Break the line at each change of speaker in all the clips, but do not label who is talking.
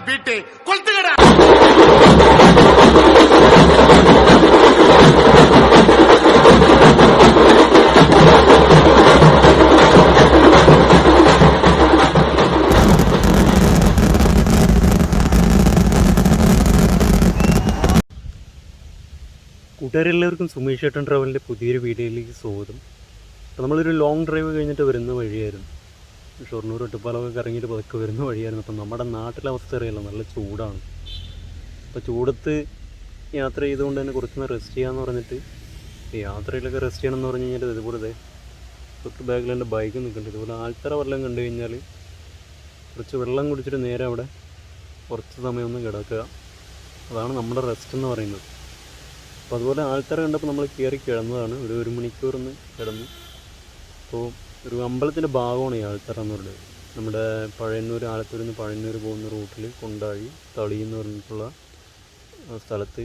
Beat കൊളുത്തുകടാ.
കൂട്ടുകാരെല്ലാവർക്കും Sumesh ഏട്ടൻ ട്രാവലിൻ്റെ പുതിയൊരു വീഡിയോയിലേക്ക് സ്വാഗതം. അപ്പോൾ നമ്മളൊരു ലോങ് ഡ്രൈവ് കഴിഞ്ഞിട്ട് വരുന്ന വഴിയായിരുന്നു. ഷൊർണൂർ ഒറ്റപ്പാലമൊക്കെ കറങ്ങിയിട്ട് പതുക്കെ വരുന്ന വഴിയായിരുന്നു. അപ്പം നമ്മുടെ നാട്ടിലെ അവസ്ഥ അറിയാമല്ലോ, നല്ല ചൂടാണ്. അപ്പോൾ ചൂടത്ത് യാത്ര ചെയ്തുകൊണ്ട് തന്നെ കുറച്ചൊന്ന് റെസ്റ്റ് ചെയ്യാമെന്ന് പറഞ്ഞിട്ട് യാത്രയിലൊക്കെ റെസ്റ്റ് ചെയ്യണമെന്ന് പറഞ്ഞു കഴിഞ്ഞാൽ ഇതുപോലെ തൊട്ട് ബാഗിൽ എൻ്റെ ബൈക്ക് നിൽക്കുന്നുണ്ട്. ഇതുപോലെ ആൽത്തറ വെള്ളം കണ്ടു കഴിഞ്ഞാൽ കുറച്ച് വെള്ളം കുടിച്ചിട്ട് നേരെ അവിടെ കുറച്ച് സമയം ഒന്ന് കിടക്കുക. അതാണ് നമ്മുടെ റെസ്റ്റ് എന്ന് പറയുന്നത്. അപ്പോൾ അതുപോലെ ആൾക്കാരെ കണ്ടപ്പോൾ നമ്മൾ കയറി കിടന്നതാണ്. ഒരു മണിക്കൂറൊന്ന് കിടന്നു. അപ്പോൾ ഒരു അമ്പലത്തിൻ്റെ ഭാഗമാണ് ഈ ആൾത്തറ എന്ന് പറയുന്നത്. നമ്മുടെ പഴയന്നൂർ, ആലത്തൂരിൽ നിന്ന് പഴയന്നൂർ പോകുന്ന റൂട്ടിൽ കൊണ്ടാഴി തളി എന്ന് പറഞ്ഞിട്ടുള്ള സ്ഥലത്ത്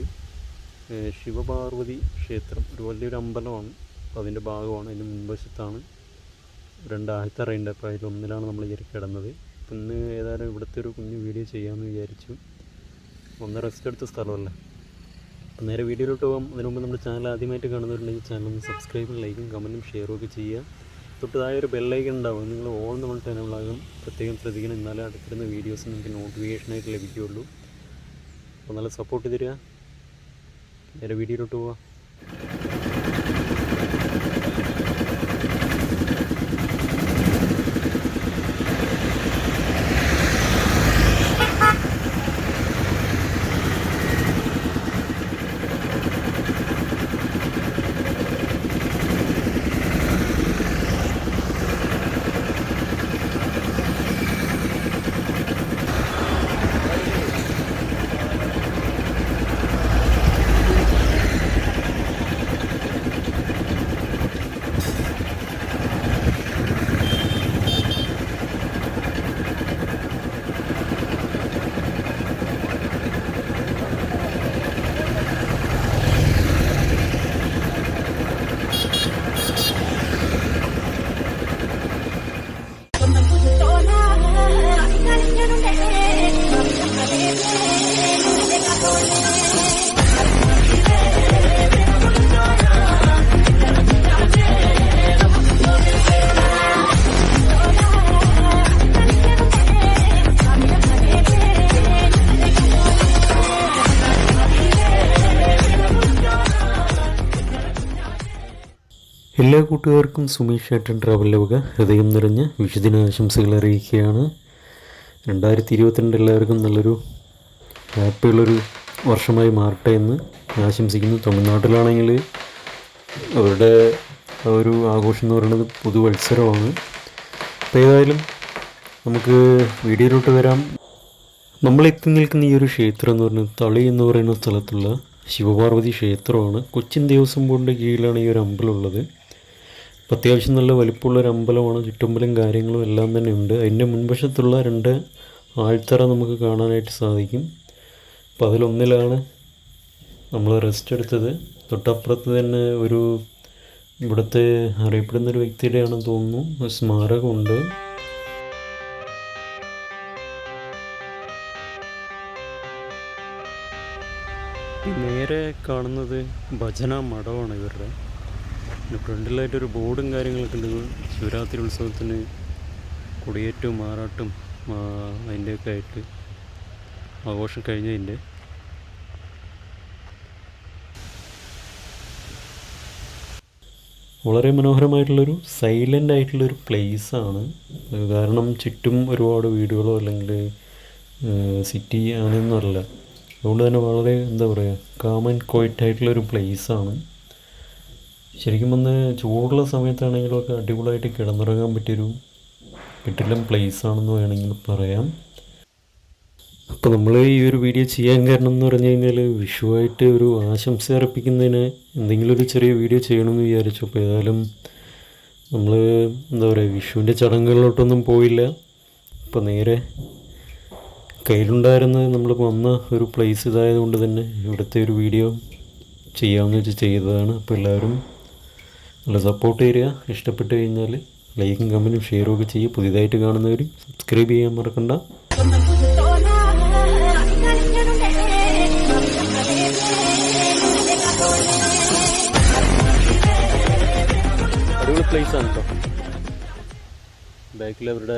ശിവപാർവതി ക്ഷേത്രം, ഒരു വലിയൊരു അമ്പലമാണ്. അപ്പോൾ അതിൻ്റെ ഭാഗമാണ്. അതിൻ്റെ മുൻവശത്താണ് രണ്ട് ആൾത്തറയുണ്ട്. അപ്പോൾ അതിലൊന്നിലാണ് നമ്മൾ കയറി കിടന്നത്. അപ്പോൾ ഇന്ന് ഏതായാലും ഇവിടുത്തെ ഒരു കുഞ്ഞു വീഡിയോ ചെയ്യാമെന്ന് വിചാരിച്ചു. ഒന്ന് റെസ്റ്റ് എടുത്ത സ്ഥലമല്ലേ. അപ്പോൾ നേരെ വീഡിയോയിലോട്ട് പോകാം. അതിന് മുമ്പ് നമ്മുടെ ചാനൽ ആദ്യമായിട്ട് കാണുന്നവരുണ്ടെങ്കിൽ ചാനൽ ഒന്ന് സബ്സ്ക്രൈബും ലൈക്കും കമൻറ്റും ഷെയറും ഒക്കെ ചെയ്യുക. തൊട്ട് താഴെ ഒരു ബെല്ലൈക്കൺ ഉണ്ടാവും. നിങ്ങൾ ഓൾ നമ്മൾ ചാനലാകും പ്രത്യേകം ശ്രദ്ധിക്കണം. എന്നാലേ അടുത്തിരുന്ന വീഡിയോസ് നിങ്ങൾക്ക് നോട്ടിഫിക്കേഷനായിട്ട് ലഭിക്കുകയുള്ളൂ. അപ്പോൾ നല്ല സപ്പോർട്ട് തരിക. നേരെ വീഡിയോയിലോട്ട് പോവാം. എല്ലാ കൂട്ടുകാർക്കും സുമേഷ് ഏട്ടൻ ട്രാവലിൻ്റെ വക ഹൃദയം നിറഞ്ഞ വിഷുദിനാശംസകൾ അറിയിക്കുകയാണ്. 2022 എല്ലാവർക്കും നല്ലൊരു ഹാപ്പിയുള്ളൊരു വർഷമായി മാറട്ടെ എന്ന് ആശംസിക്കുന്നു. തമിഴ്നാട്ടിലാണെങ്കിൽ അവരുടെ ഒരു ആഘോഷം എന്ന് പറയുന്നത് പുതുവത്സരമാണ്. അപ്പോൾ ഏതായാലും നമുക്ക് വീഡിയോയിലോട്ട് വരാം. നമ്മൾ എത്തി നിൽക്കുന്ന ഈ ഒരു ക്ഷേത്രം എന്ന് പറയുന്നത് തളി എന്ന് പറയുന്ന സ്ഥലത്തുള്ള ശിവപാർവതി ക്ഷേത്രമാണ്. കൊച്ചിൻ ദേവസ്വം ബോർഡിൻ്റെ കീഴിലാണ് ഈ ഒരു അമ്പലം ഉള്ളത്. അപ്പോൾ അത്യാവശ്യം നല്ല വലിപ്പമുള്ളൊരു അമ്പലമാണ്. ചുറ്റമ്പലം കാര്യങ്ങളും എല്ലാം തന്നെ ഉണ്ട്. അതിൻ്റെ മുൻവശത്തുള്ള രണ്ട് ആൾത്തറ നമുക്ക് കാണാനായിട്ട് സാധിക്കും. അപ്പോൾ അതിലൊന്നിലാണ് നമ്മൾ റെസ്റ്റ് എടുത്തത്. തൊട്ടപ്പുറത്ത് തന്നെ ഒരു ഇവിടുത്തെ അറിയപ്പെടുന്നൊരു വ്യക്തിയുടെയാണെന്ന് തോന്നുന്നു സ്മാരകമുണ്ട്. നേരെ കാണുന്നത് ഭജന മഠമാണ് ഇവരുടെ. പിന്നെ ഫ്രണ്ടിലായിട്ടൊരു ബോർഡും കാര്യങ്ങളൊക്കെ ഉണ്ട്. ശിവരാത്രി ഉത്സവത്തിന് കൊടിയേറ്റവും മാറാട്ടും അതിൻ്റെയൊക്കെ ആയിട്ട് ആഘോഷം കഴിഞ്ഞതിൻ്റെ. വളരെ മനോഹരമായിട്ടുള്ളൊരു സൈലൻ്റ് ആയിട്ടുള്ളൊരു പ്ലേസാണ്. കാരണം ചുറ്റും ഒരുപാട് വീടുകളോ അല്ലെങ്കിൽ സിറ്റി അങ്ങനെയൊന്നുമല്ല. അതുകൊണ്ട് തന്നെ വളരെ എന്താ പറയുക, കാം ആൻഡ് ക്വയറ്റ് ആയിട്ടുള്ളൊരു പ്ലേസാണ്. ശരിക്കും വന്ന് ചൂടുള്ള സമയത്താണെങ്കിലുമൊക്കെ അടിപൊളിയായിട്ട് കിടന്നുറങ്ങാൻ പറ്റിയൊരു കിടിലൻ പ്ലേസാണെന്ന് വേണമെങ്കിൽ പറയാം. അപ്പോൾ നമ്മൾ ഈ ഒരു വീഡിയോ ചെയ്യാൻ കാരണം എന്ന് പറഞ്ഞു കഴിഞ്ഞാൽ വിഷുവായിട്ട് ഒരു ആശംസ അർപ്പിക്കുന്നതിന് എന്തെങ്കിലും ഒരു ചെറിയ വീഡിയോ ചെയ്യണമെന്ന് വിചാരിച്ചു. അപ്പോൾ ഏതായാലും നമ്മൾ എന്താ പറയുക, വിഷുവിൻ്റെ ചടങ്ങുകളിലോട്ടൊന്നും പോയില്ല. അപ്പോൾ നേരെ കയ്യിലുണ്ടായിരുന്നത് നമ്മൾ വന്ന ഒരു പ്ലേസ് ഇതായതുകൊണ്ട് തന്നെ ഇവിടുത്തെ ഒരു വീഡിയോ ചെയ്യാമെന്ന് വെച്ച് ചെയ്തതാണ്. അപ്പോൾ എല്ലാവരും നല്ല സപ്പോർട്ട് ചെയ്യുക. ഇഷ്ടപ്പെട്ട് കഴിഞ്ഞാൽ ലൈക്കും കമൻറ്റും ഷെയറും ഒക്കെ ചെയ്യുക. പുതിയതായിട്ട് കാണുന്നവർ സബ്സ്ക്രൈബ് ചെയ്യാൻ മറക്കണ്ട. പ്ലേസാണ് കേട്ടോ. ബാക്കിൽ അവരുടെ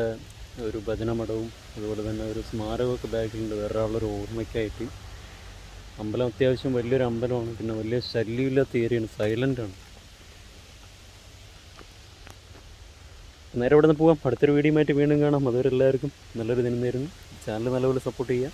ഒരു ഭജനമഠവും അതുപോലെ തന്നെ ഒരു സ്മാരകമൊക്കെ ബാക്കിലുണ്ട് വേറൊരാളൊരു ഓർമ്മയ്ക്കായിട്ട്. അമ്പലം അത്യാവശ്യം വലിയൊരു അമ്പലമാണ്, പിന്നെ വലിയ ശല്യമില്ലാത്ത ഏരിയയാണ്, സൈലൻ്റാണ്. നേരെ ഇവിടെ നിന്ന് പോകാം. അടുത്തൊരു വീഡിയോ ആയിട്ട് വീണ്ടും കാണാം. അതുവരെ എല്ലാവർക്കും നല്ലൊരു ദിനം നേരുന്നു. ചാനൽ നല്ലപോലെ സപ്പോർട്ട് ചെയ്യുക.